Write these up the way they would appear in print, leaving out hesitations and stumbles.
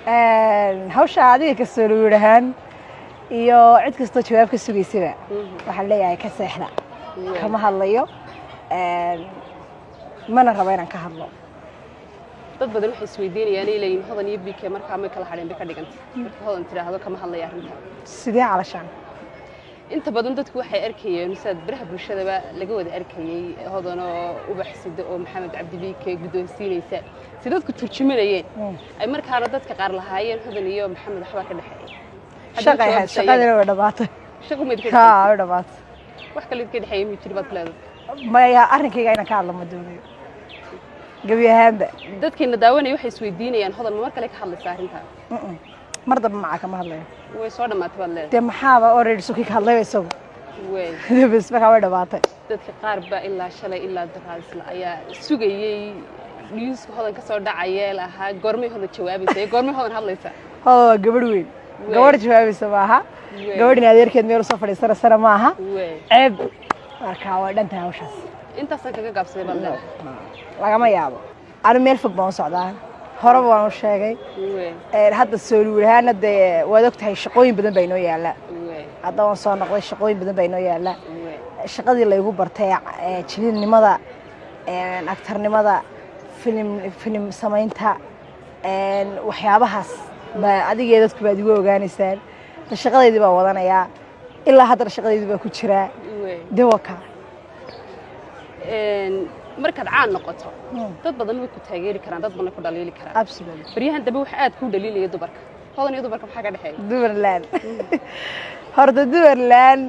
hawsha adiga ka soo luurahan iyo cid kasta jawaab ka sugaysaba waxa leeyahay ka seexda kama hadlayo mana rabo inaan ka hadlo dad badan waxay isweydiinayaan inay hodan iyo BK markaa ma kala xadhin ka dhiganta marka hodan tiraahdo kama hadlaya arrinta sidee calashaan inta badan dadku waxay arkayeen sad baraha bulshada laga wada arkayay hodan oo ubaxsida oo Maxamed Cabdi BK gudoonsiinaysa sidadku turjumanayeen ay markaana dadka qaar lahaayeen hodan iyo Maxamed waxba ka dhaxeeyay shaqadii way dhabaatay shaqo mid ka dhabaatay wax kale ka dhaxeeyay ma jiro baad leedahay ma ya arrinkayga inaan ka hadlo ma doonayo gabi ahaanba dadkina daawanay waxay isweydiinayaan hodan mar kale ka hadlaysa arrinta mar daba ma kama hadlayo way soo dhamaatay baad leedahay de maxaaba already soo ka hadlayso way bas ma ka way dhabaatay dadka qaar ba ilaa shalay ilaa daraasla ayaa sugayay news hodan ka soo dhacay laha goormay hodan jawaabaysa goormay hodan hadlaysa gabadh weyn gabadh jawaabaysa maaha gabadhina adeerkeed meel soo fadhiisana sana maaha ceeb marka way dhantahay hawshaas intaas kaga gaabsaday baad leedahay lagama yaabo aan meel fog baan socdaa horaba waan u sheegay hadda soo luuraana de waad ogtahay shaqooyin badan bay noo yaala hadda waan soo noqday shaqooyin badan bay noo yaala shaqadii la igu bartay jilinimada aktarnimada film samaynta waxyaabahaas ba adiga dadku baad igu ogaanaysaan shaqadeedii baan wadanayaa ilaa hadda shaqadeedii baa ku jira dewaka markaad caan noqoto dad badan way ku taageeri karaan dad badan ku dhaliili karaan absolutely bariyahan dambe wax aad ku dhaliilaya dumarka hodan iyo dumarka maxaa ka dhaxeeya dumarland horta dumarland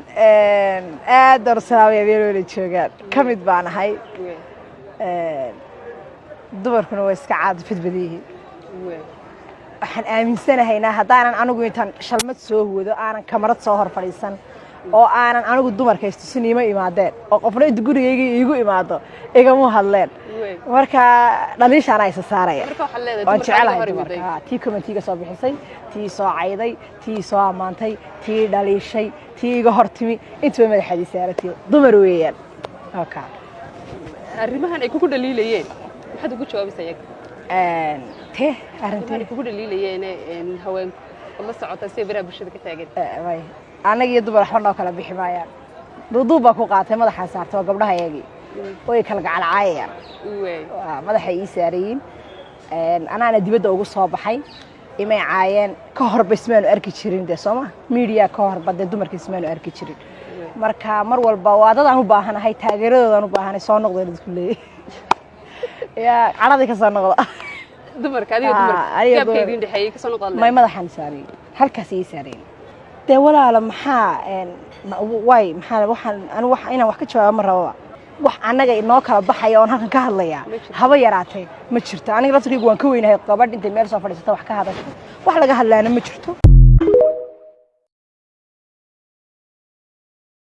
aad dorsaawiya meel wada joogaan kamid baan ahay dumarkuna way iska caad fidbadiyihiin waxaan aaminsanahaynaa haddaanan anigu intaan shalmad soo wado aanan kamarad soo hor fadhiisan oo aanan anigu dumarka istusinimo imaadeen oo qofna inta gurigayga iigu imaado igamu hadleen marka dhaliishaana isa saaraya waan jecelahay dumarka tii commentiga soo bixisay tii soo cayday tii soo amaantay tii dhaliishay tii iga hortimi intuba madaxadii saaratay dumar weeyaan okay arrimahan ay kugu dhaliilayeen maxaad ugu jawaabaysaa iyaga tee arrintii kugu dhaliilayeen haweenku la socota si baraha bulshada ka taagan way anaga iyo dumar waxba noo kala bixi maayaan duuduub baa ku qaatay madaxa saartay oo gabdhaha iyagii way kala gacalcaayayaan madaxa ii saarayiin anaana dibadda ugu soo baxay imay caayeen ka hor basmaanu arki jirin de Soomaa media ka hor badda dumarka ismaanu arki jirin marka mar walba waa dad aan u baahanahay taageeradoodan u baahanahay soo noqdeen isku leeyahay ya caradii ka soo noqda dumarka adiga dumarka gaabkeedii dhaxeeyay ka soo noqdaan may madaxan saareen halkaas ii saareen de walaala maxaa way maxaa waxaan inaan wax ka jawaabo ma rabo wax anaga inoo kala baxay oo halkan ka hadlaya haba yaraatay ma jirto aniga laftirkeygu waan ka weynahay gabadh intay meel soo fadhiisata wax ka hadasho wax laga hadlaana ma jirto